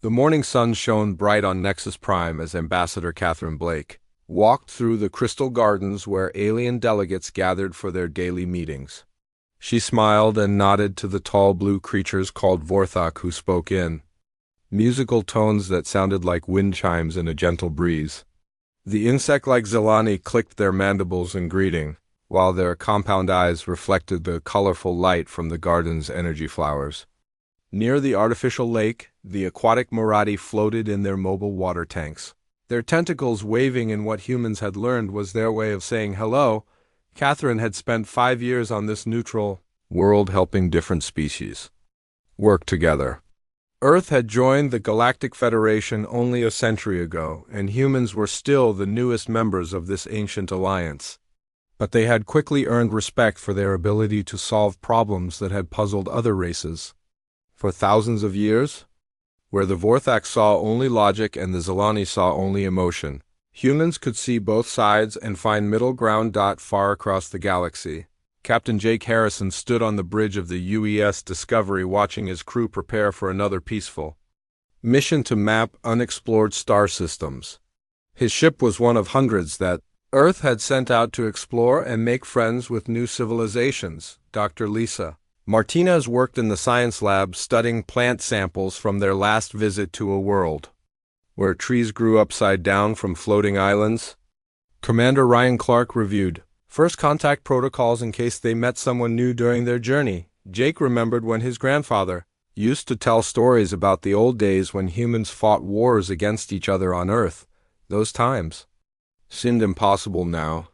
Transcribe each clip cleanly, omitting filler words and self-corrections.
The morning sun shone bright on Nexus Prime as Ambassador Catherine Blake walked through the crystal gardens where alien delegates gathered for their daily meetings. She smiled and nodded to the tall blue creatures called Vorthok who spoke in musical tones that sounded like wind chimes in a gentle breeze. The insect-like Zelani clicked their mandibles in greeting, while their compound eyes reflected the colorful light from the garden's energy flowers. Near the artificial lake, the aquatic Marathi floated in their mobile water tanks. Their tentacles waving in what humans had learned was their way of saying hello. Catherine had spent 5 years on this neutral world helping different species work together. Earth had joined the Galactic Federation only a century ago, and humans were still the newest members of this ancient alliance. But they had quickly earned respect for their ability to solve problems that had puzzled other races. For thousands of years, where the Vorthak saw only logic and the Zelani saw only emotion, humans could see both sides and find middle ground. Far across the galaxy, Captain Jake Harrison stood on the bridge of the UES Discovery watching his crew prepare for another peaceful mission to map unexplored star systems. His ship was one of hundreds that Earth had sent out to explore and make friends with new civilizations. Dr. Lisa Martinez worked in the science lab studying plant samples from their last visit to a world where trees grew upside down from floating islands. Commander Ryan Clark reviewed first contact protocols in case they met someone new during their journey. Jake remembered when his grandfather used to tell stories about the old days when humans fought wars against each other on Earth. Those times seemed impossible now.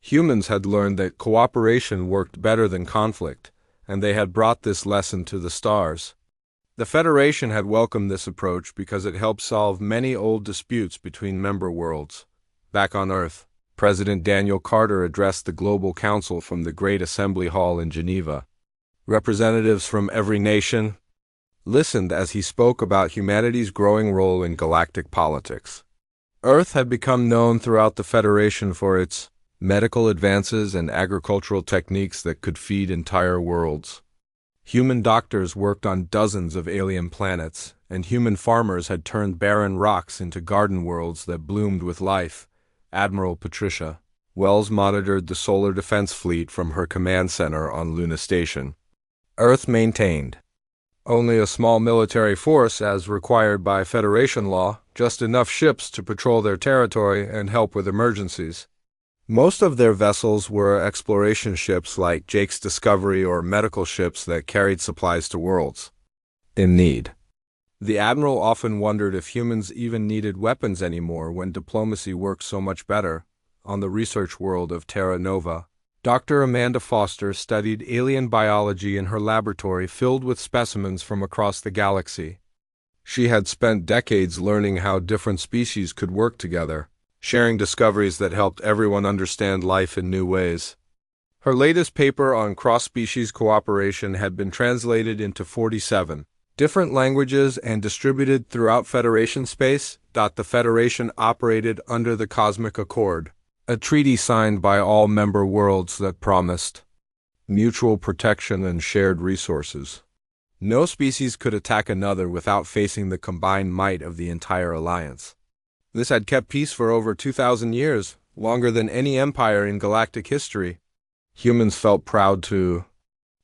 Humans had learned that cooperation worked better than conflict, and they had brought this lesson to the stars. The Federation had welcomed this approach because it helped solve many old disputes between member worlds. Back on Earth, President Daniel Carter addressed the Global Council from the Great Assembly Hall in Geneva. Representatives from every nation listened as he spoke about humanity's growing role in galactic politics. Earth had become known throughout the Federation for its medical advances and agricultural techniques that could feed entire worlds. Human doctors worked on dozens of alien planets, and human farmers had turned barren rocks into garden worlds that bloomed with life. Admiral Patricia Wells monitored the Solar Defense Fleet from her command center on Luna Station. Earth maintained only a small military force as required by Federation law, just enough ships to patrol their territory and help with emergencies. Most of their vessels were exploration ships like Jake's Discovery or medical ships that carried supplies to worlds in need. The Admiral often wondered if humans even needed weapons anymore when diplomacy worked so much better. On the research world of Terra Nova, Dr. Amanda Foster studied alien biology in her laboratory filled with specimens from across the galaxy. She had spent decades learning how different species could work together, sharing discoveries that helped everyone understand life in new ways. Her latest paper on cross-species cooperation had been translated into 47 different languages and distributed throughout Federation space. The Federation operated under the Cosmic Accord, a treaty signed by all member worlds that promised mutual protection and shared resources. No species could attack another without facing the combined might of the entire alliance. This had kept peace for over 2,000 years, longer than any empire in galactic history. Humans felt proud to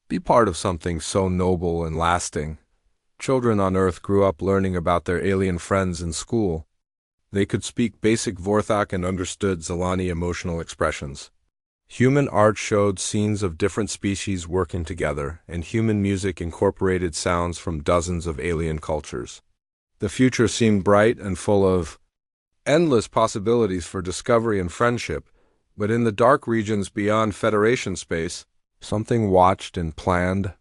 be part of something so noble and lasting. Children on Earth grew up learning about their alien friends in school. They could speak basic Vorthok and understood Zelani emotional expressions. Human art showed scenes of different species working together, and human music incorporated sounds from dozens of alien cultures. The future seemed bright and full of endless possibilities for discovery and friendship, but in the dark regions beyond Federation space, something watched and planned.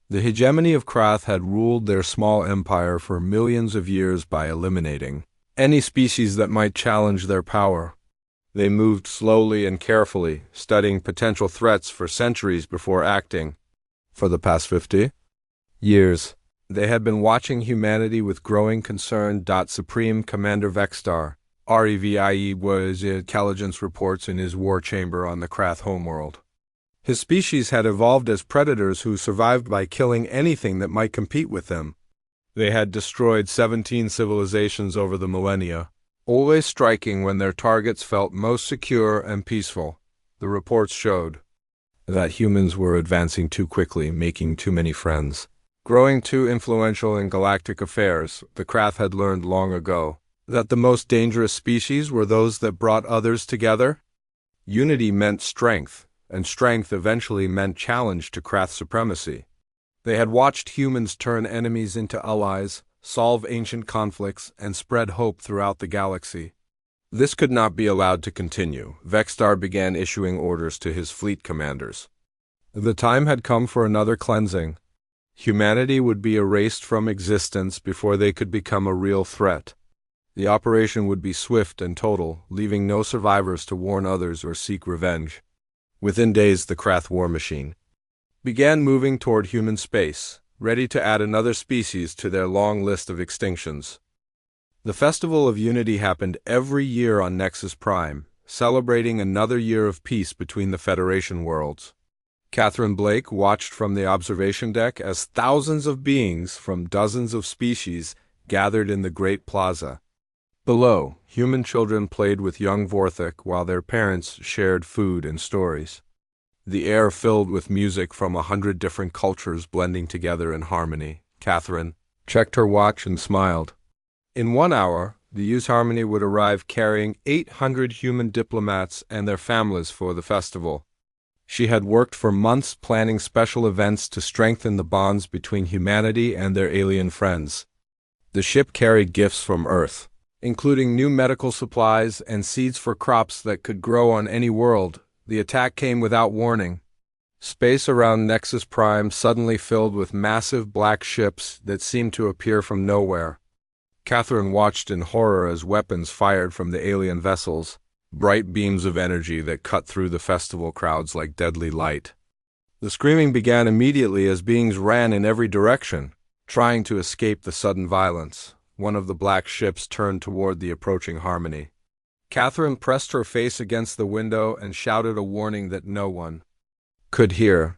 The hegemony of Krath had ruled their small empire for millions of years by eliminating any species that might challenge their power. They moved slowly and carefully, studying potential threats for centuries before acting. For the past 50 years, they had been watching humanity with growing concern. Supreme Commander Vexstar REVIE was intelligence reports in his war chamber on the Krath homeworld. His species had evolved as predators who survived by killing anything that might compete with them. They had destroyed 17 civilizations over the millennia, always striking when their targets felt most secure and peaceful. The reports showed that humans were advancing too quickly, making too many friends, growing too influential in galactic affairs. The Krath had learned long ago that the most dangerous species were those that brought others together. Unity meant strength, and strength eventually meant challenge to Krath supremacy. They had watched humans turn enemies into allies, solve ancient conflicts, and spread hope throughout the galaxy. This could not be allowed to continue. Vexstar began issuing orders to his fleet commanders. The time had come for another cleansing. Humanity would be erased from existence before they could become a real threat. The operation would be swift and total, leaving no survivors to warn others or seek revenge. Within days, the Krath war machine began moving toward human space, ready to add another species to their long list of extinctions. The Festival of Unity happened every year on Nexus Prime, celebrating another year of peace between the Federation worlds. Catherine Blake watched from the observation deck as thousands of beings from dozens of species gathered in the Great Plaza. Below, human children played with young Vorthik while their parents shared food and stories. The air filled with music from 100 different cultures blending together in harmony. Catherine checked her watch and smiled. In 1 hour, the Youth Harmony would arrive carrying 800 human diplomats and their families for the festival. She had worked for months planning special events to strengthen the bonds between humanity and their alien friends. The ship carried gifts from Earth, including new medical supplies and seeds for crops that could grow on any world. The attack came without warning. Space around Nexus Prime suddenly filled with massive black ships that seemed to appear from nowhere. Catherine watched in horror as weapons fired from the alien vessels, bright beams of energy that cut through the festival crowds like deadly light. The screaming began immediately as beings ran in every direction, trying to escape the sudden violence. One of the black ships turned toward the approaching Harmony. Catherine pressed her face against the window and shouted a warning that no one could hear.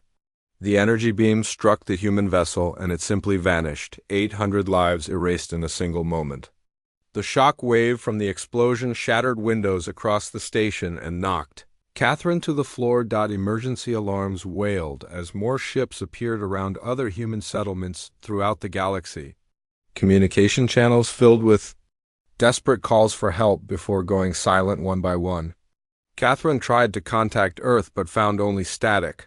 The energy beam struck the human vessel and it simply vanished, 800 lives erased in a single moment. The shock wave from the explosion shattered windows across the station and knocked Catherine to the floor. Emergency alarms wailed as more ships appeared around other human settlements throughout the galaxy. Communication channels filled with desperate calls for help before going silent one by one. Catherine tried to contact Earth but found only static.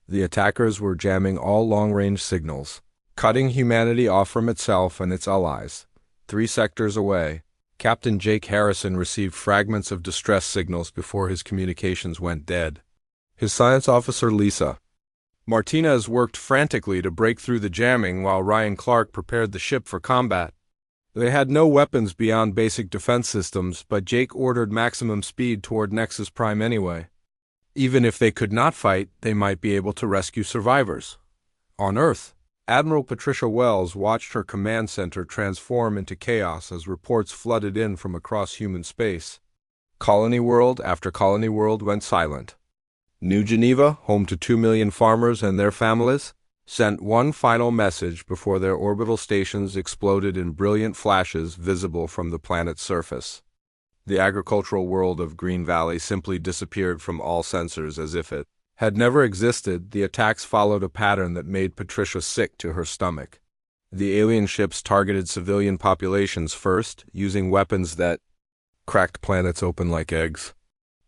The attackers were jamming all long-range signals, cutting humanity off from itself and its allies. 3 sectors away, Captain Jake Harrison received fragments of distress signals before his communications went dead. His science officer, Lisa Martinez, worked frantically to break through the jamming while Ryan Clark prepared the ship for combat. They had no weapons beyond basic defense systems, but Jake ordered maximum speed toward Nexus Prime anyway. Even if they could not fight, they might be able to rescue survivors. On Earth, Admiral Patricia Wells watched her command center transform into chaos as reports flooded in from across human space. Colony world after colony world went silent. New Geneva, home to 2 million farmers and their families, sent one final message before their orbital stations exploded in brilliant flashes visible from the planet's surface. The agricultural world of Green Valley simply disappeared from all sensors as if it had never existed. The attacks followed a pattern that made Patricia sick to her stomach. The alien ships targeted civilian populations first, using weapons that cracked planets open like eggs.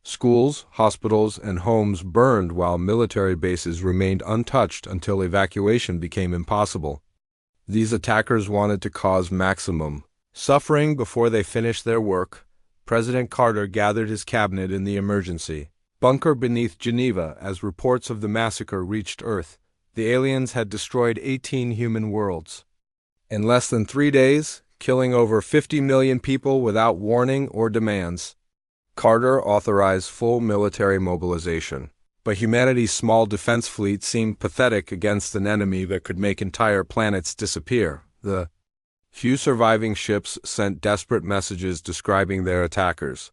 Schools, hospitals, and homes burned while military bases remained untouched until evacuation became impossible. These attackers wanted to cause maximum suffering before they finished their work. President Carter gathered his cabinet in the emergency bunker beneath Geneva as reports of the massacre reached Earth. The aliens had destroyed 18 human worlds in less than 3 days, killing over 50 million people without warning or demands. Carter authorized full military mobilization, but humanity's small defense fleet seemed pathetic against an enemy that could make entire planets disappear. The few surviving ships sent desperate messages describing their attackers.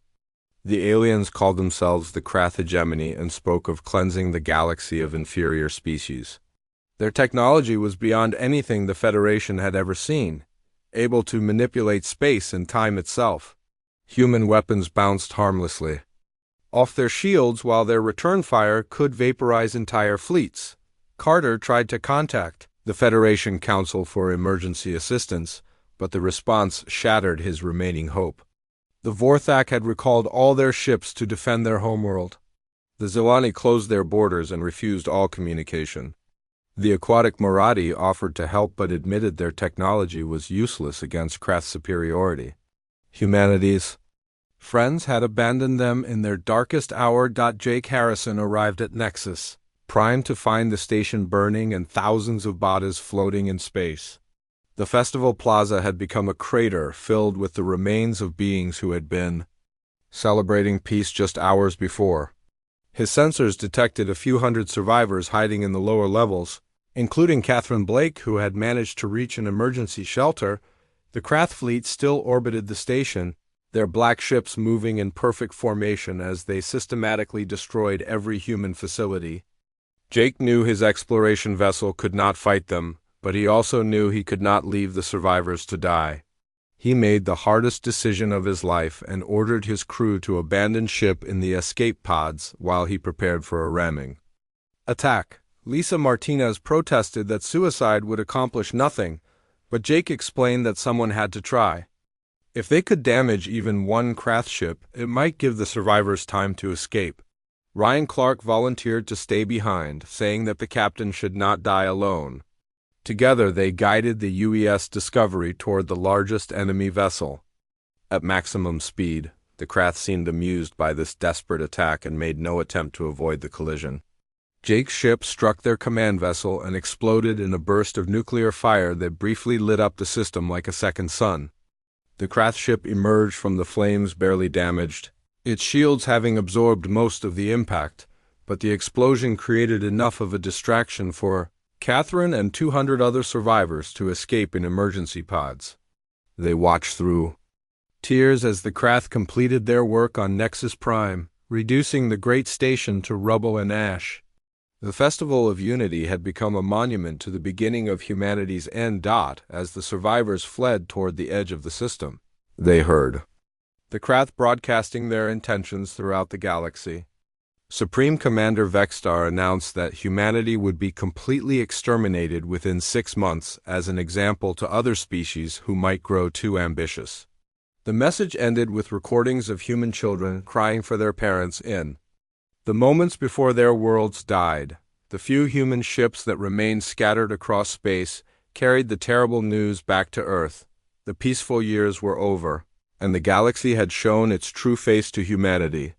The aliens called themselves the Krath Hegemony and spoke of cleansing the galaxy of inferior species. Their technology was beyond anything the Federation had ever seen, able to manipulate space and time itself. Human weapons bounced harmlessly off their shields while their return fire could vaporize entire fleets. Carter tried to contact the Federation Council for emergency assistance, but the response shattered his remaining hope. The Vorthak had recalled all their ships to defend their homeworld. The Zilani closed their borders and refused all communication. The aquatic Marathi offered to help but admitted their technology was useless against Krath's superiority. Humanity's friends had abandoned them in their darkest hour. Jake Harrison arrived at Nexus, primed to find the station burning and thousands of bodies floating in space. The festival plaza had become a crater filled with the remains of beings who had been celebrating peace just hours before. His sensors detected a few hundred survivors hiding in the lower levels, including Catherine Blake, who had managed to reach an emergency shelter. The Krath fleet still orbited the station, their black ships moving in perfect formation as they systematically destroyed every human facility. Jake knew his exploration vessel could not fight them, but he also knew he could not leave the survivors to die. He made the hardest decision of his life and ordered his crew to abandon ship in the escape pods while he prepared for a ramming attack. Lisa Martinez protested that suicide would accomplish nothing, but Jake explained that someone had to try. If they could damage even one Krath ship, it might give the survivors time to escape. Ryan Clark volunteered to stay behind, saying that the captain should not die alone. Together they guided the UES Discovery toward the largest enemy vessel. At maximum speed, the Krath seemed amused by this desperate attack and made no attempt to avoid the collision. Jake's ship struck their command vessel and exploded in a burst of nuclear fire that briefly lit up the system like a second sun. The Krath ship emerged from the flames barely damaged, its shields having absorbed most of the impact, but the explosion created enough of a distraction for Catherine and 200 other survivors to escape in emergency pods. They watched through tears as the Krath completed their work on Nexus Prime, reducing the great station to rubble and ash. The Festival of Unity had become a monument to the beginning of humanity's end. As the survivors fled toward the edge of the system, they heard the Krath broadcasting their intentions throughout the galaxy. Supreme Commander Vexstar announced that humanity would be completely exterminated within 6 months as an example to other species who might grow too ambitious. The message ended with recordings of human children crying for their parents in the moments before their worlds died. The few human ships that remained scattered across space carried the terrible news back to Earth. The peaceful years were over, and the galaxy had shown its true face to humanity.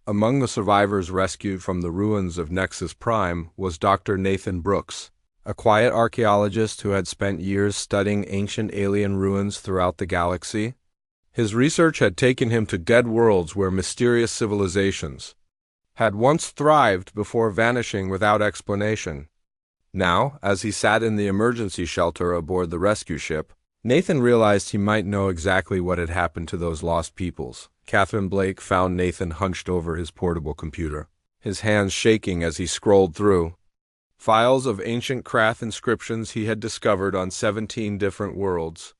Among the survivors rescued from the ruins of Nexus Prime was Dr. Nathan Brooks, a quiet archaeologist who had spent years studying ancient alien ruins throughout the galaxy. His research had taken him to dead worlds where mysterious civilizations had once thrived before vanishing without explanation. Now, as he sat in the emergency shelter aboard the rescue ship, Nathan realized he might know exactly what had happened to those lost peoples. Catherine Blake found Nathan hunched over his portable computer, his hands shaking as he scrolled through files of ancient Krath inscriptions he had discovered on 17 different worlds.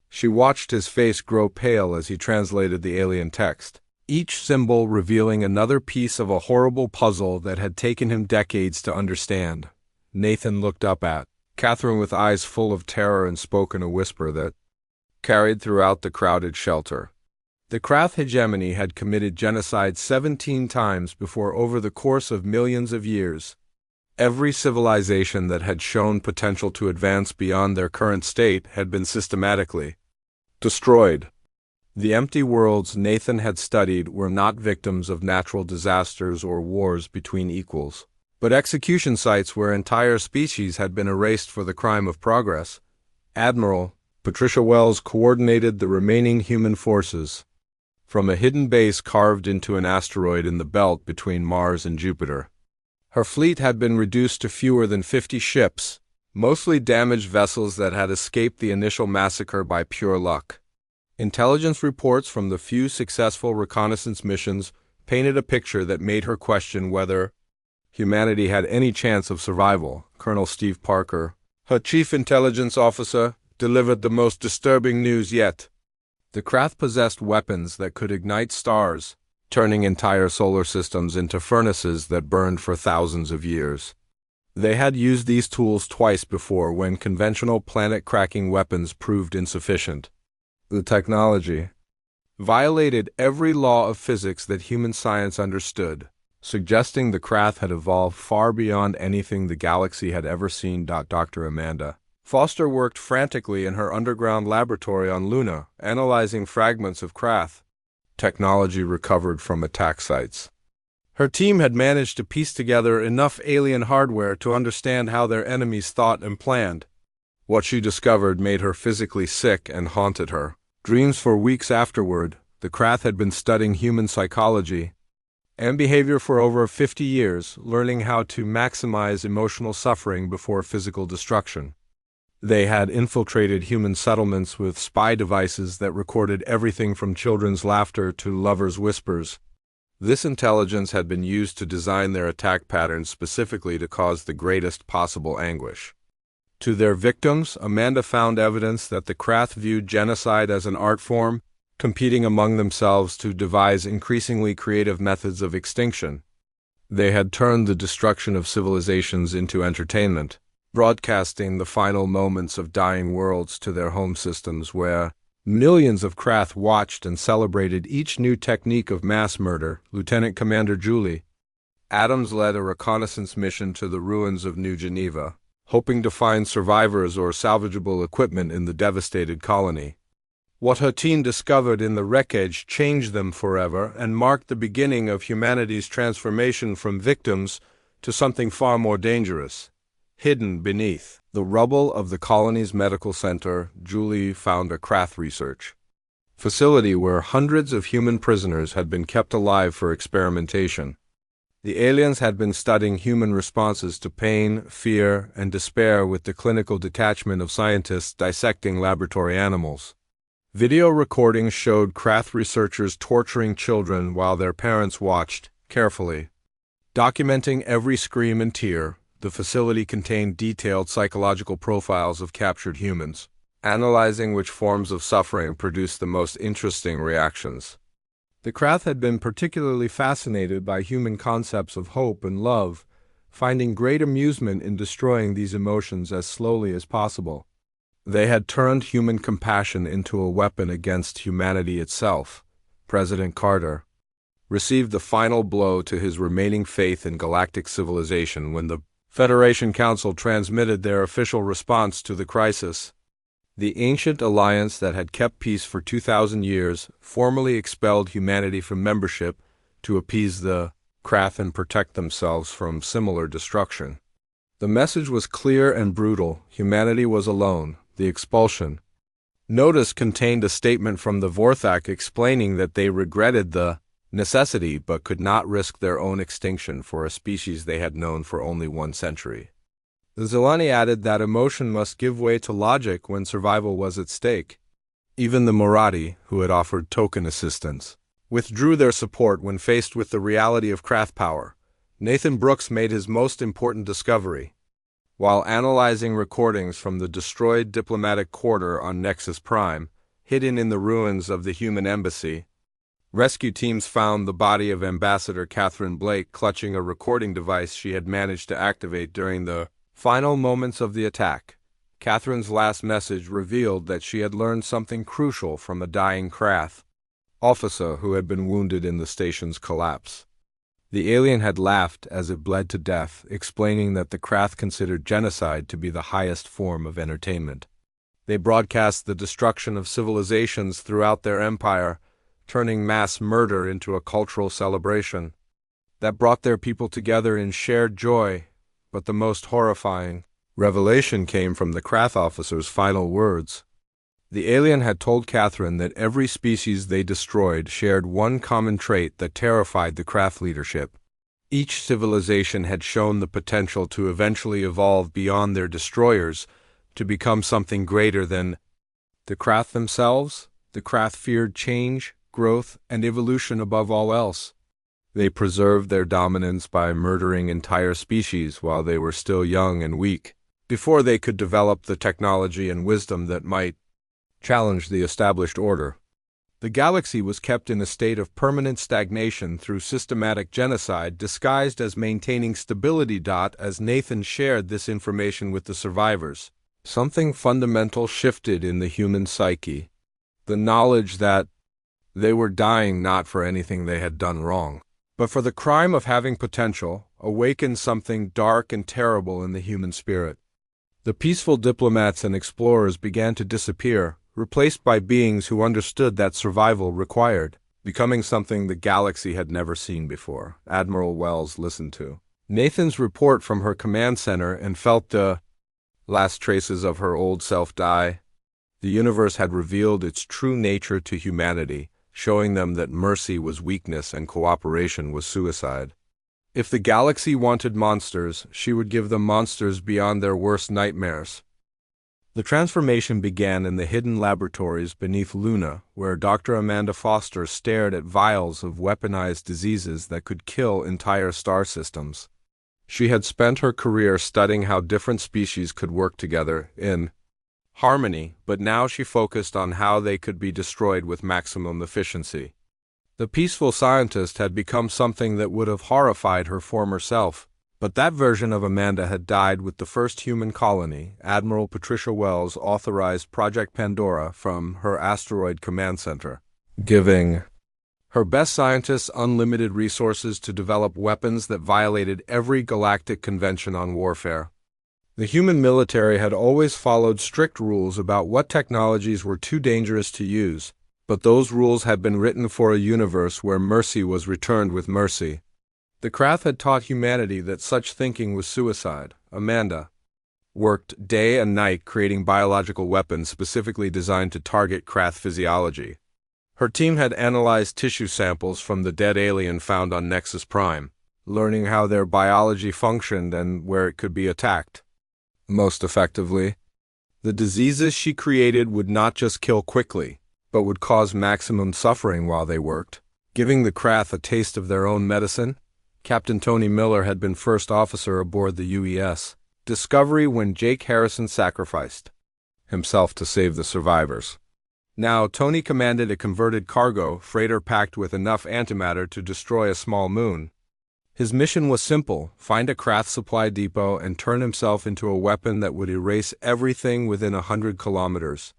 She watched his face grow pale as he translated the alien text, each symbol revealing another piece of a horrible puzzle that had taken him decades to understand. Nathan looked up at Catherine with eyes full of terror and spoke in a whisper that carried throughout the crowded shelter. The Krath hegemony had committed genocide 17 times before over the course of millions of years. Every civilization that had shown potential to advance beyond their current state had been systematically destroyed. The empty worlds Nathan had studied were not victims of natural disasters or wars between equals, but execution sites where entire species had been erased for the crime of progress. Admiral Patricia Wells coordinated the remaining human forces from a hidden base carved into an asteroid in the belt between Mars and Jupiter. Her fleet had been reduced to fewer than 50 ships, mostly damaged vessels that had escaped the initial massacre by pure luck. Intelligence reports from the few successful reconnaissance missions painted a picture that made her question whether humanity had any chance of survival, Colonel Steve Parker, her chief intelligence officer, delivered the most disturbing news yet. The craft possessed weapons that could ignite stars, turning entire solar systems into furnaces that burned for thousands of years. They had used these tools twice before when conventional planet-cracking weapons proved insufficient. The technology violated every law of physics that human science understood, suggesting the craft had evolved far beyond anything the galaxy had ever seen. Dr. Amanda Foster worked frantically in her underground laboratory on Luna, analyzing fragments of craft technology recovered from attack sites. Her team had managed to piece together enough alien hardware to understand how their enemies thought and planned. What she discovered made her physically sick and haunted her dreams for weeks afterward. The craft had been studying human psychology and behavior for over 50 years, learning how to maximize emotional suffering before physical destruction. They had infiltrated human settlements with spy devices that recorded everything from children's laughter to lovers' whispers. This intelligence had been used to design their attack patterns specifically to cause the greatest possible anguish. To their victims, Amanda found evidence that the craft viewed genocide as an art form, competing among themselves to devise increasingly creative methods of extinction. They had turned the destruction of civilizations into entertainment, broadcasting the final moments of dying worlds to their home systems where millions of craft watched and celebrated each new technique of mass murder. Lieutenant Commander Julie Adams led a reconnaissance mission to the ruins of New Geneva, hoping to find survivors or salvageable equipment in the devastated colony. What her team discovered in the wreckage changed them forever and marked the beginning of humanity's transformation from victims to something far more dangerous. Hidden beneath the rubble of the colony's medical center, Julie found a craft research facility where hundreds of human prisoners had been kept alive for experimentation. The aliens had been studying human responses to pain, fear, and despair with the clinical detachment of scientists dissecting laboratory animals. Video recordings showed craft researchers torturing children while their parents watched, carefully. Documenting every scream and tear, the facility contained detailed psychological profiles of captured humans, analyzing which forms of suffering produced the most interesting reactions. The craft had been particularly fascinated by human concepts of hope and love, finding great amusement in destroying these emotions as slowly as possible. They had turned human compassion into a weapon against humanity itself. President Carter received the final blow to his remaining faith in galactic civilization when the Federation Council transmitted their official response to the crisis. The ancient alliance that had kept peace for 2,000 years formally expelled humanity from membership to appease the craft and protect themselves from similar destruction. The message was clear and brutal. Humanity was alone. The expulsion notice contained a statement from the Vorthak explaining that they regretted the necessity but could not risk their own extinction for a species they had known for only 1 century. The Zelani added that emotion must give way to logic when survival was at stake. Even the Marathi, who had offered token assistance, withdrew their support when faced with the reality of craft power. Nathan Brooks made his most important discovery. While analyzing recordings from the destroyed diplomatic quarter on Nexus Prime, hidden in the ruins of the human embassy, rescue teams found the body of Ambassador Catherine Blake clutching a recording device she had managed to activate during the final moments of the attack. Catherine's last message revealed that she had learned something crucial from a dying craft officer who had been wounded in the station's collapse. The alien had laughed as it bled to death, explaining that the craft considered genocide to be the highest form of entertainment. They broadcast the destruction of civilizations throughout their empire, turning mass murder into a cultural celebration that brought their people together in shared joy. But the most horrifying revelation came from the craft officer's final words. The alien had told Catherine that every species they destroyed shared one common trait that terrified the craft leadership. Each civilization had shown the potential to eventually evolve beyond their destroyers, to become something greater than the craft themselves. The craft feared change, growth, and evolution above all else. They preserved their dominance by murdering entire species while they were still young and weak, before they could develop the technology and wisdom that might challenge the established order. The galaxy was kept in a state of permanent stagnation through systematic genocide disguised as maintaining stability. As Nathan shared this information with the survivors, something fundamental shifted in the human psyche. The knowledge that they were dying not for anything they had done wrong, but for the crime of having potential, awakened something dark and terrible in the human spirit. The peaceful diplomats and explorers began to disappear, replaced by beings who understood that survival required, becoming something the galaxy had never seen before. Admiral Wells listened to Nathan's report from her command center and felt the last traces of her old self die. The universe had revealed its true nature to humanity, showing them that mercy was weakness and cooperation was suicide. If the galaxy wanted monsters, she would give them monsters beyond their worst nightmares. The transformation began in the hidden laboratories beneath Luna, where Dr. Amanda Foster stared at vials of weaponized diseases that could kill entire star systems. She had spent her career studying how different species could work together in harmony, but now she focused on how they could be destroyed with maximum efficiency. The peaceful scientist had become something that would have horrified her former self. But that version of Amanda had died with the first human colony. Admiral Patricia Wells authorized Project Pandora from her asteroid command center, giving her best scientists unlimited resources to develop weapons that violated every galactic convention on warfare. The human military had always followed strict rules about what technologies were too dangerous to use, but those rules had been written for a universe where mercy was returned with mercy. The Krath had taught humanity that such thinking was suicide. Amanda worked day and night creating biological weapons specifically designed to target Krath physiology. Her team had analyzed tissue samples from the dead alien found on Nexus Prime, learning how their biology functioned and where it could be attacked most effectively. The diseases she created would not just kill quickly, but would cause maximum suffering while they worked, giving the Krath a taste of their own medicine. Captain Tony Miller had been first officer aboard the UES Discovery when Jake Harrison sacrificed himself to save the survivors. Now, Tony commanded a converted cargo freighter packed with enough antimatter to destroy a small moon. His mission was simple: find a Krath supply depot and turn himself into a weapon that would erase everything within 100 kilometers.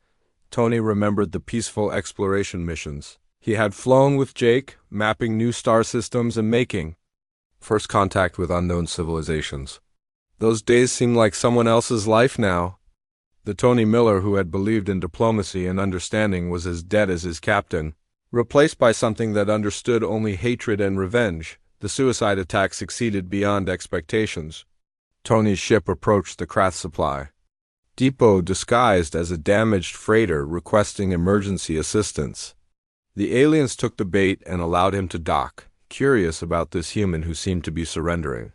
Tony remembered the peaceful exploration missions he had flown with Jake, mapping new star systems and making first contact with unknown civilizations. Those days seemed like someone else's life now. The Tony Miller who had believed in diplomacy and understanding was as dead as his captain, replaced by something that understood only hatred and revenge. The suicide attack succeeded beyond expectations. Tony's ship approached the Krath supply depot disguised as a damaged freighter requesting emergency assistance. The aliens took the bait and allowed him to dock, curious about this human who seemed to be surrendering.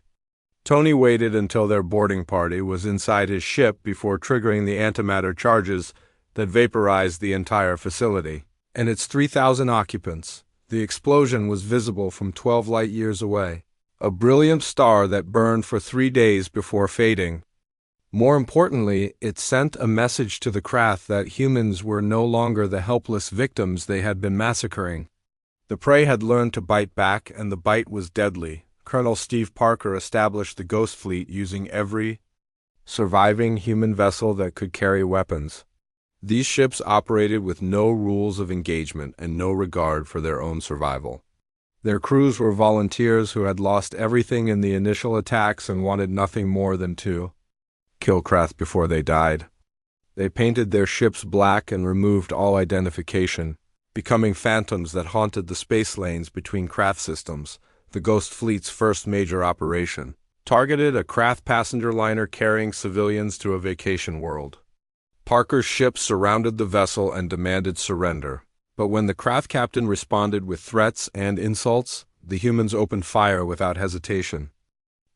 Tony waited until their boarding party was inside his ship before triggering the antimatter charges that vaporized the entire facility and its 3,000 occupants. The explosion was visible from 12 light-years away, a brilliant star that burned for 3 days before fading. More importantly, it sent a message to the Krath that humans were no longer the helpless victims they had been massacring. The prey had learned to bite back, and the bite was deadly. Colonel Steve Parker established the Ghost Fleet using every surviving human vessel that could carry weapons. These ships operated with no rules of engagement and no regard for their own survival. Their crews were volunteers who had lost everything in the initial attacks and wanted nothing more than to kill Krath before they died. They painted their ships black and removed all identification, becoming phantoms that haunted the space lanes between Krath systems. The Ghost Fleet's first major operation targeted a Krath passenger liner carrying civilians to a vacation world. Parker's ship surrounded the vessel and demanded surrender. But when the Krath captain responded with threats and insults, the humans opened fire without hesitation.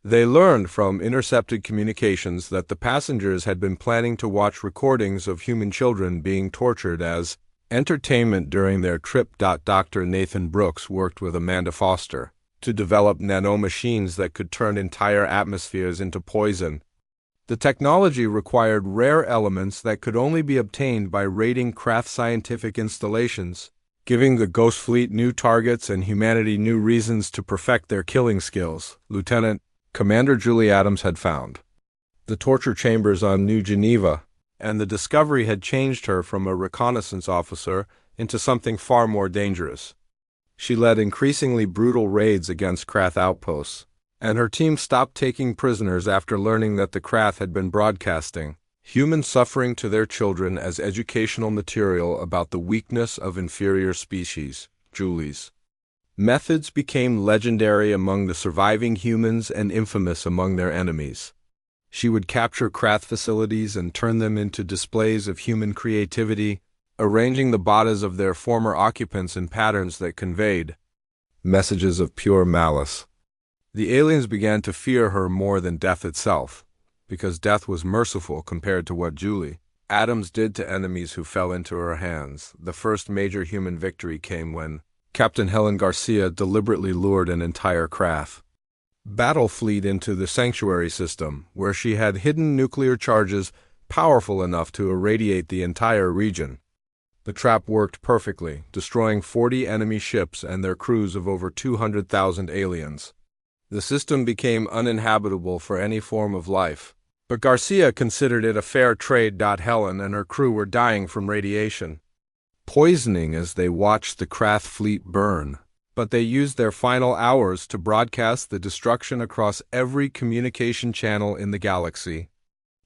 They learned from intercepted communications that the passengers had been planning to watch recordings of human children being tortured as entertainment during their trip. Dr. Nathan Brooks worked with Amanda Foster to develop nanomachines that could turn entire atmospheres into poison. The technology required rare elements that could only be obtained by raiding craft scientific installations, giving the Ghost Fleet new targets and humanity new reasons to perfect their killing skills. Lieutenant Commander Julie Adams had found the torture chambers on New Geneva, and the discovery had changed her from a reconnaissance officer into something far more dangerous. She led increasingly brutal raids against Krath outposts, and her team stopped taking prisoners after learning that the Krath had been broadcasting human suffering to their children as educational material about the weakness of inferior species. Julie's methods became legendary among the surviving humans and infamous among their enemies. She would capture Krath facilities and turn them into displays of human creativity, arranging the bodies of their former occupants in patterns that conveyed messages of pure malice. The aliens began to fear her more than death itself, because death was merciful compared to what Julie Adams did to enemies who fell into her hands. The first major human victory came when Captain Helen Garcia deliberately lured an entire Krath battle fleet into the sanctuary system, where she had hidden nuclear charges powerful enough to irradiate the entire region. The trap worked perfectly, destroying 40 enemy ships and their crews of over 200,000 aliens. The system became uninhabitable for any form of life, but Garcia considered it a fair trade. Helen and her crew were dying from radiation poisoning as they watched the Krath fleet burn. But they used their final hours to broadcast the destruction across every communication channel in the galaxy.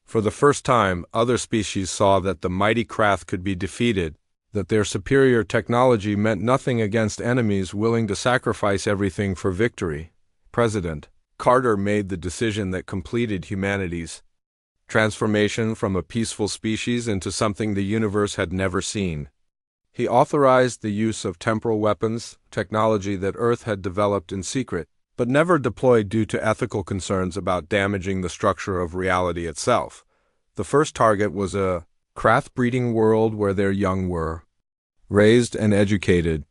For the first time, other species saw that the mighty Krath could be defeated, that their superior technology meant nothing against enemies willing to sacrifice everything for victory. President Carter made the decision that completed humanity's transformation from a peaceful species into something the universe had never seen. He authorized the use of temporal weapons, technology that Earth had developed in secret, but never deployed due to ethical concerns about damaging the structure of reality itself. The first target was a Krath breeding world where their young were raised and educated.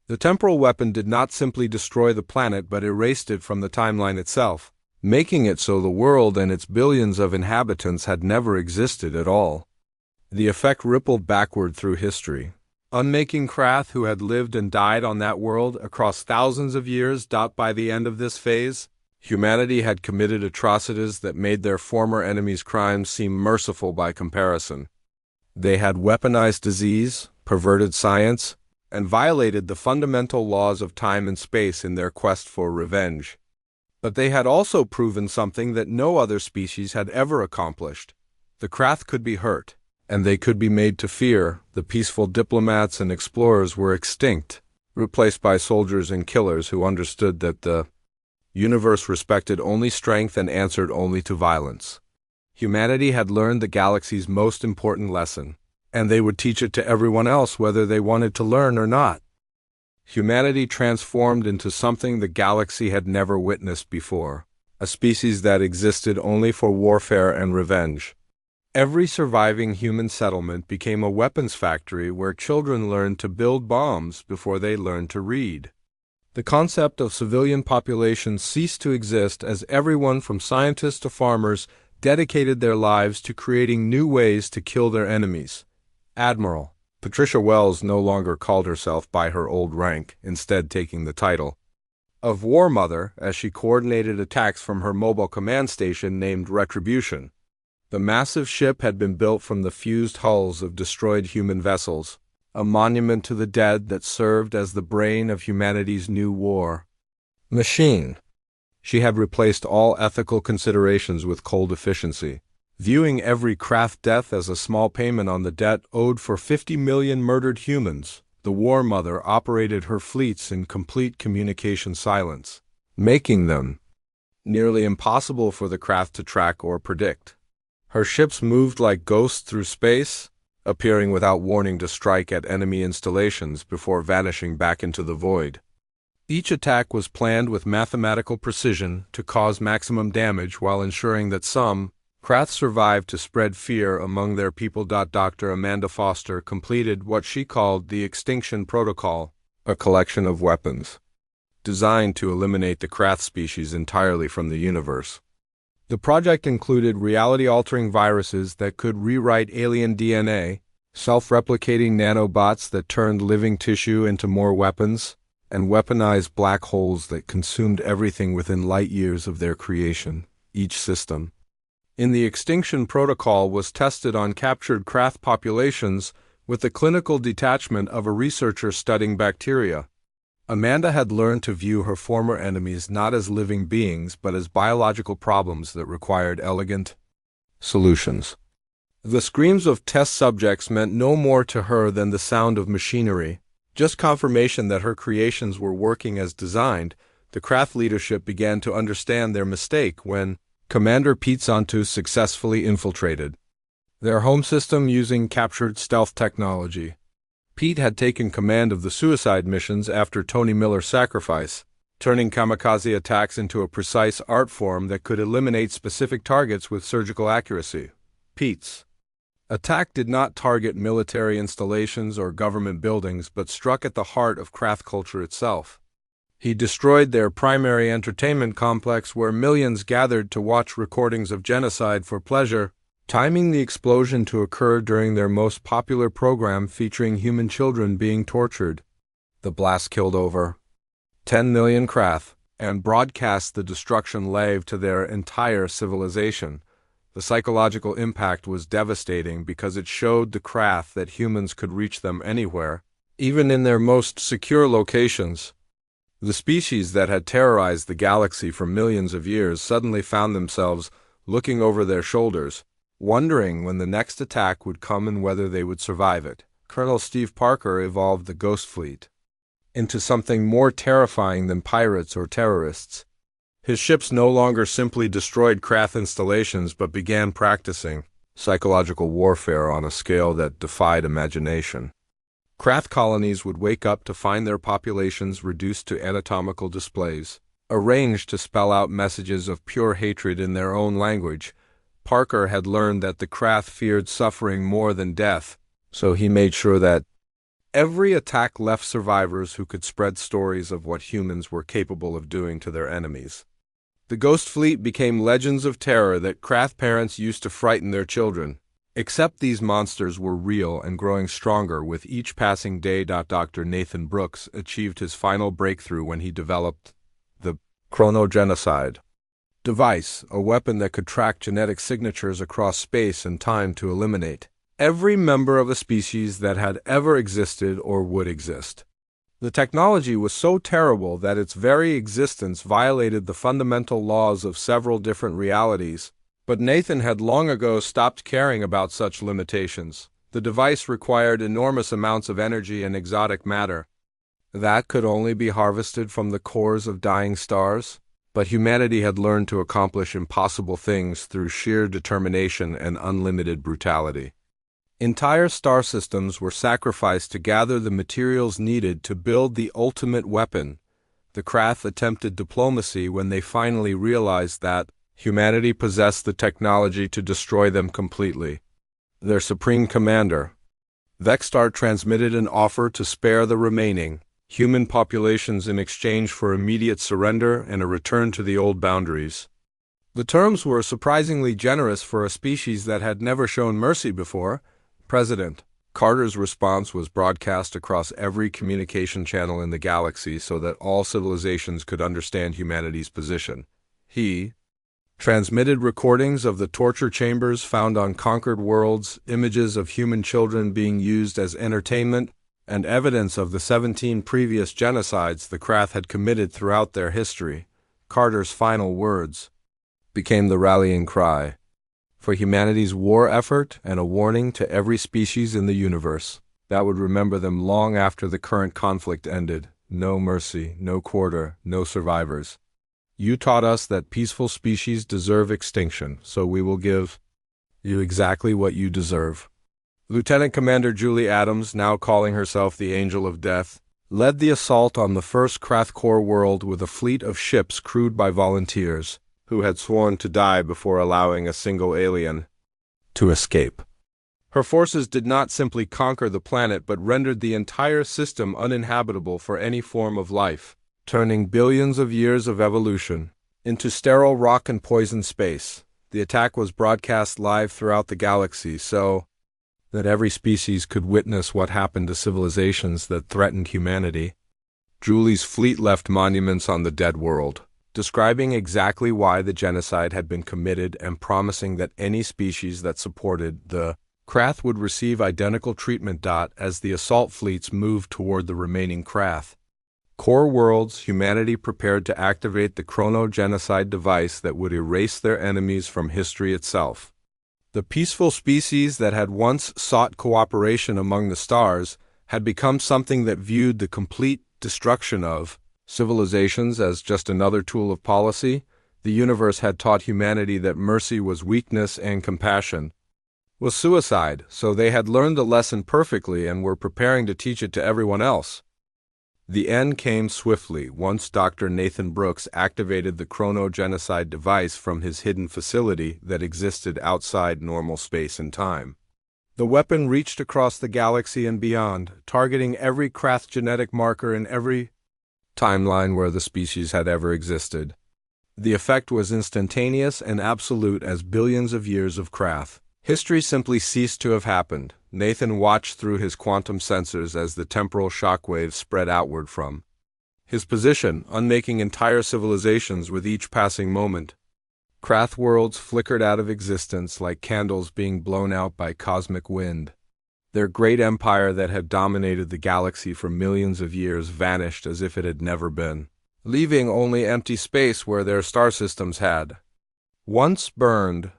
The temporal weapon did not simply destroy the planet but erased it from the timeline itself, making it so the world and its billions of inhabitants had never existed at all. The effect rippled backward through history, unmaking Krath who had lived and died on that world across thousands of years. By the end of this phase, humanity had committed atrocities that made their former enemies' crimes seem merciful by comparison. They had weaponized disease, perverted science, and violated the fundamental laws of time and space in their quest for revenge. But they had also proven something that no other species had ever accomplished. The Krath could be hurt, and they could be made to fear. The peaceful diplomats and explorers were extinct, replaced by soldiers and killers who understood that the universe respected only strength and answered only to violence. Humanity had learned the galaxy's most important lesson, and they would teach it to everyone else whether they wanted to learn or not. Humanity transformed into something the galaxy had never witnessed before, a species that existed only for warfare and revenge. Every surviving human settlement became a weapons factory where children learned to build bombs before they learned to read. The concept of civilian population ceased to exist as everyone from scientists to farmers dedicated their lives to creating new ways to kill their enemies. Admiral Patricia Wells no longer called herself by her old rank, instead taking the title of War Mother as she coordinated attacks from her mobile command station named Retribution. The massive ship had been built from the fused hulls of destroyed human vessels, a monument to the dead that served as the brain of humanity's new war machine. She had replaced all ethical considerations with cold efficiency, viewing every Krath death as a small payment on the debt owed for 50 million murdered humans. The War Mother operated her fleets in complete communication silence, making them nearly impossible for the Krath to track or predict. Her ships moved like ghosts through space, appearing without warning to strike at enemy installations before vanishing back into the void. Each attack was planned with mathematical precision to cause maximum damage while ensuring that some Krath survived to spread fear among their people. Dr. Amanda Foster completed what she called the Extinction Protocol, a collection of weapons designed to eliminate the Krath species entirely from the universe. The project included reality-altering viruses that could rewrite alien DNA, self-replicating nanobots that turned living tissue into more weapons, and weaponized black holes that consumed everything within light years of their creation, each system. In the extinction protocol was tested on captured Krath populations with the clinical detachment of a researcher studying bacteria. Amanda had learned to view her former enemies not as living beings but as biological problems that required elegant solutions. The screams of test subjects meant no more to her than the sound of machinery. Just confirmation that her creations were working as designed. The Krath leadership began to understand their mistake when Commander Pete Santos successfully infiltrated their home system using captured stealth technology. Pete had taken command of the suicide missions after Tony Miller's sacrifice, turning kamikaze attacks into a precise art form that could eliminate specific targets with surgical accuracy. Pete's attack did not target military installations or government buildings but struck at the heart of Krath culture itself. He destroyed their primary entertainment complex where millions gathered to watch recordings of genocide for pleasure, timing the explosion to occur during their most popular program featuring human children being tortured. The blast killed over 10 million Krath and broadcast the destruction lave to their entire civilization. The psychological impact was devastating because it showed the Krath that humans could reach them anywhere, even in their most secure locations. The species that had terrorized the galaxy for millions of years suddenly found themselves looking over their shoulders, wondering when the next attack would come and whether they would survive it. Colonel Steve Parker evolved the Ghost Fleet into something more terrifying than pirates or terrorists. His ships no longer simply destroyed Krath installations but began practicing psychological warfare on a scale that defied imagination. Krath colonies would wake up to find their populations reduced to anatomical displays, arranged to spell out messages of pure hatred in their own language. Parker had learned that the Krath feared suffering more than death, so he made sure that every attack left survivors who could spread stories of what humans were capable of doing to their enemies. The Ghost Fleet became legends of terror that Krath parents used to frighten their children. Except these monsters were real and growing stronger with each passing day. Dr. Nathan Brooks achieved his final breakthrough when he developed the chronogenocide device, a weapon that could track genetic signatures across space and time to eliminate every member of a species that had ever existed or would exist. The technology was so terrible that its very existence violated the fundamental laws of several different realities. But Nathan had long ago stopped caring about such limitations. The device required enormous amounts of energy and exotic matter that could only be harvested from the cores of dying stars. But humanity had learned to accomplish impossible things through sheer determination and unlimited brutality. Entire star systems were sacrificed to gather the materials needed to build the ultimate weapon. The Krath attempted diplomacy when they finally realized that humanity possessed the technology to destroy them completely. Their supreme commander, Vextar, transmitted an offer to spare the remaining human populations in exchange for immediate surrender and a return to the old boundaries. The terms were surprisingly generous for a species that had never shown mercy before. President Carter's response was broadcast across every communication channel in the galaxy so that all civilizations could understand humanity's position. He transmitted recordings of the torture chambers found on conquered worlds, images of human children being used as entertainment, and evidence of the 17 previous genocides the Krath had committed throughout their history. Carter's final words became the rallying cry for humanity's war effort and a warning to every species in the universe that would remember them long after the current conflict ended. No mercy, no quarter, no survivors. You taught us that peaceful species deserve extinction, so we will give you exactly what you deserve. Lieutenant Commander Julie Adams, now calling herself the Angel of Death, led the assault on the first Krath core world with a fleet of ships crewed by volunteers who had sworn to die before allowing a single alien to escape. Her forces did not simply conquer the planet but rendered the entire system uninhabitable for any form of life. turning billions of years of evolution into sterile rock and poison space. The attack was broadcast live throughout the galaxy so that every species could witness what happened to civilizations that threatened humanity. Julie's fleet left monuments on the dead world, describing exactly why the genocide had been committed and promising that any species that supported the Krath would receive identical treatment. As the assault fleets moved toward the remaining Krath core worlds, humanity prepared to activate the chrono-genocide device that would erase their enemies from history itself. The peaceful species that had once sought cooperation among the stars had become something that viewed the complete destruction of civilizations as just another tool of policy. The universe had taught humanity that mercy was weakness and compassion was suicide, so they had learned the lesson perfectly and were preparing to teach it to everyone else. The end came swiftly once Dr. Nathan Brooks activated the chrono-genocide device from his hidden facility that existed outside normal space and time. The weapon reached across the galaxy and beyond, targeting every Krath genetic marker in every timeline where the species had ever existed. The effect was instantaneous and absolute as billions of years of Krath history simply ceased to have happened. Nathan watched through his quantum sensors as the temporal shockwaves spread outward from his position, unmaking entire civilizations with each passing moment. Krath worlds flickered out of existence like candles being blown out by cosmic wind. Their great empire that had dominated the galaxy for millions of years vanished as if it had never been, leaving only empty space where their star systems had once burned.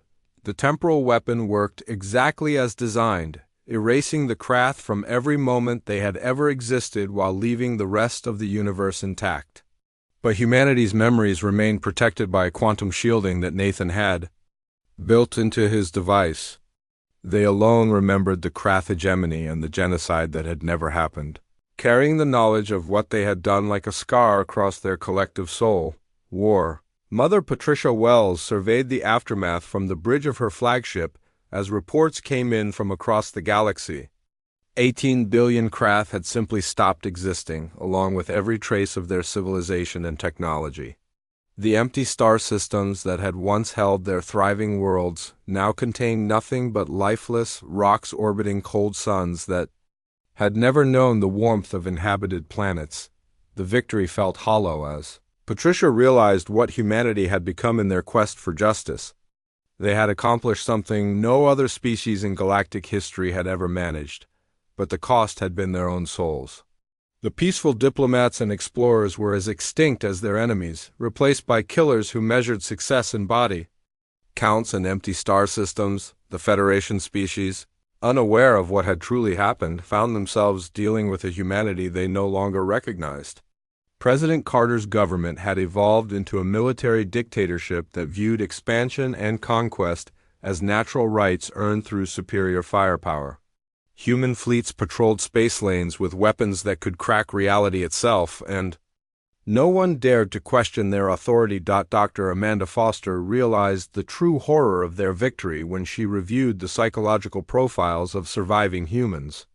The temporal weapon worked exactly as designed, erasing the Krath from every moment they had ever existed while leaving the rest of the universe intact. But humanity's memories remained protected by quantum shielding that Nathan had built into his device. They alone remembered the Krath hegemony and the genocide that had never happened, carrying the knowledge of what they had done like a scar across their collective soul. War. Mother Patricia Wells surveyed the aftermath from the bridge of her flagship as reports came in from across the galaxy. 18 billion Krath had simply stopped existing, along with every trace of their civilization and technology. The empty star systems that had once held their thriving worlds now contained nothing but lifeless rocks orbiting cold suns that had never known the warmth of inhabited planets. The victory felt hollow as Patricia realized what humanity had become in their quest for justice. They had accomplished something no other species in galactic history had ever managed, but the cost had been their own souls. The peaceful diplomats and explorers were as extinct as their enemies, replaced by killers who measured success in body counts and empty star systems. The Federation species, unaware of what had truly happened, found themselves dealing with a humanity they no longer recognized. President Carter's government had evolved into a military dictatorship that viewed expansion and conquest as natural rights earned through superior firepower. Human fleets patrolled space lanes with weapons that could crack reality itself, and no one dared to question their authority. Dr. Amanda Foster realized the true horror of their victory when she reviewed the psychological profiles of surviving humans.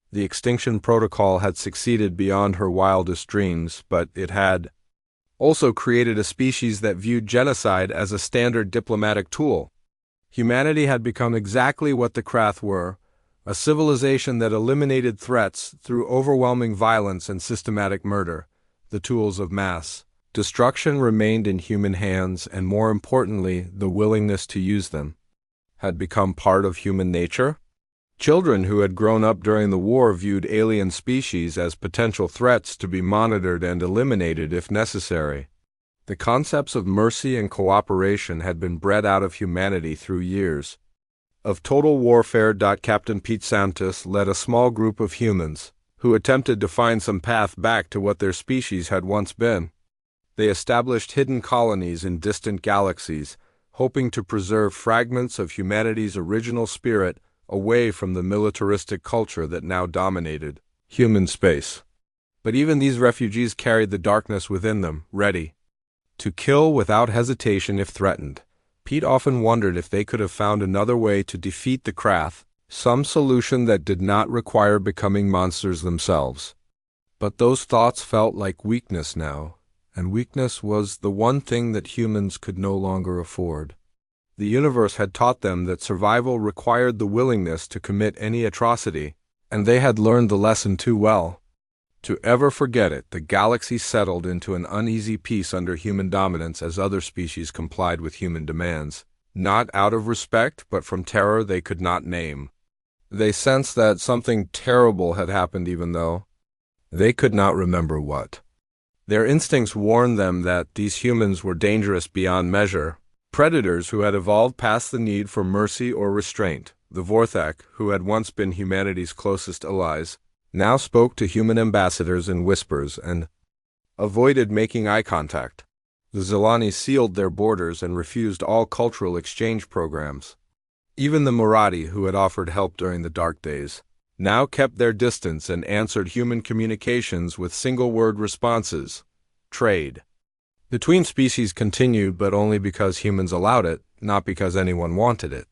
The extinction protocol had succeeded beyond her wildest dreams, but it had also created a species that viewed genocide as a standard diplomatic tool. Humanity had become exactly what the Krath were, a civilization that eliminated threats through overwhelming violence and systematic murder. The tools of mass destruction remained in human hands, and more importantly, the willingness to use them had become part of human nature. Children who had grown up during the war viewed alien species as potential threats to be monitored and eliminated if necessary. The concepts of mercy and cooperation had been bred out of humanity through years of total warfare. Captain Pete Santos led a small group of humans who attempted to find some path back to what their species had once been. They established hidden colonies in distant galaxies, hoping to preserve fragments of humanity's original spirit away from the militaristic culture that now dominated human space. But even these refugees carried the darkness within them, ready to kill without hesitation if threatened. Pete often wondered if they could have found another way to defeat the Krath, some solution that did not require becoming monsters themselves. But those thoughts felt like weakness now. and weakness was the one thing that humans could no longer afford. The universe had taught them that survival required the willingness to commit any atrocity, and they had learned the lesson too well to ever forget it. The galaxy settled into an uneasy peace under human dominance as other species complied with human demands, not out of respect, but from terror they could not name. They sensed that something terrible had happened even though they could not remember what. Their instincts warned them that these humans were dangerous beyond measure, predators who had evolved past the need for mercy or restraint. The Vorthak, who had once been humanity's closest allies, now spoke to human ambassadors in whispers and avoided making eye contact. The Zelani sealed their borders and refused all cultural exchange programs. Even the Murati, who had offered help during the dark days, now kept their distance and answered human communications with single-word responses. Trade between species continued, but only because humans allowed it, not because anyone wanted it.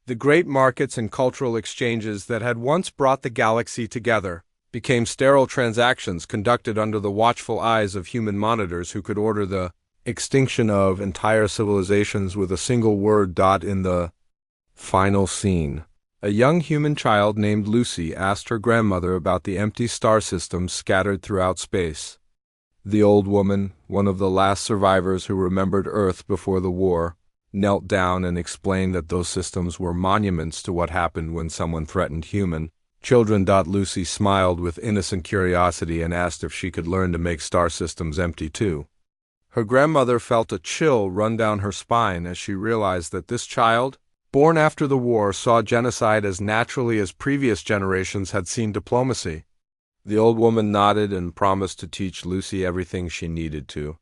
The great markets and cultural exchanges that had once brought the galaxy together became sterile transactions conducted under the watchful eyes of human monitors who could order the extinction of entire civilizations with a single word. In the final scene, a young human child named Lucy asked her grandmother about the empty star systems scattered throughout space. The old woman, one of the last survivors who remembered Earth before the war, knelt down and explained that those systems were monuments to what happened when someone threatened human children. Lucy smiled with innocent curiosity and asked if she could learn to make star systems empty too. Her grandmother felt a chill run down her spine as she realized that this child, born after the war, saw genocide as naturally as previous generations had seen diplomacy. The old woman nodded and promised to teach Lucy everything she needed to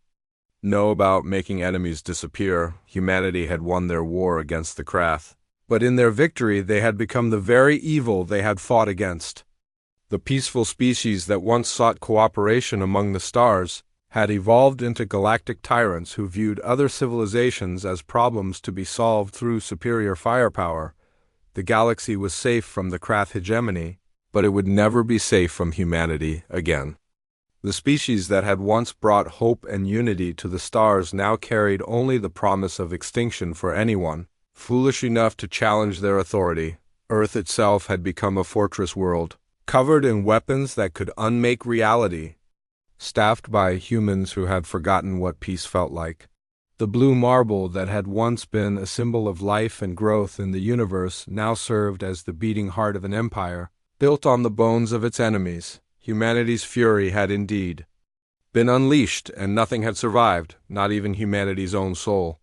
know about making enemies disappear. Humanity had won their war against the Krath, but in their victory they had become the very evil they had fought against. The peaceful species that once sought cooperation among the stars had evolved into galactic tyrants who viewed other civilizations as problems to be solved through superior firepower. The galaxy was safe from the Krath hegemony, but it would never be safe from humanity again. The species that had once brought hope and unity to the stars now carried only the promise of extinction for anyone foolish enough to challenge their authority. Earth itself had become a fortress world, covered in weapons that could unmake reality, staffed by humans who had forgotten what peace felt like. The blue marble that had once been a symbol of life and growth in the universe now served as the beating heart of an empire built on the bones of its enemies. Humanity's fury had indeed been unleashed, and nothing had survived, not even humanity's own soul.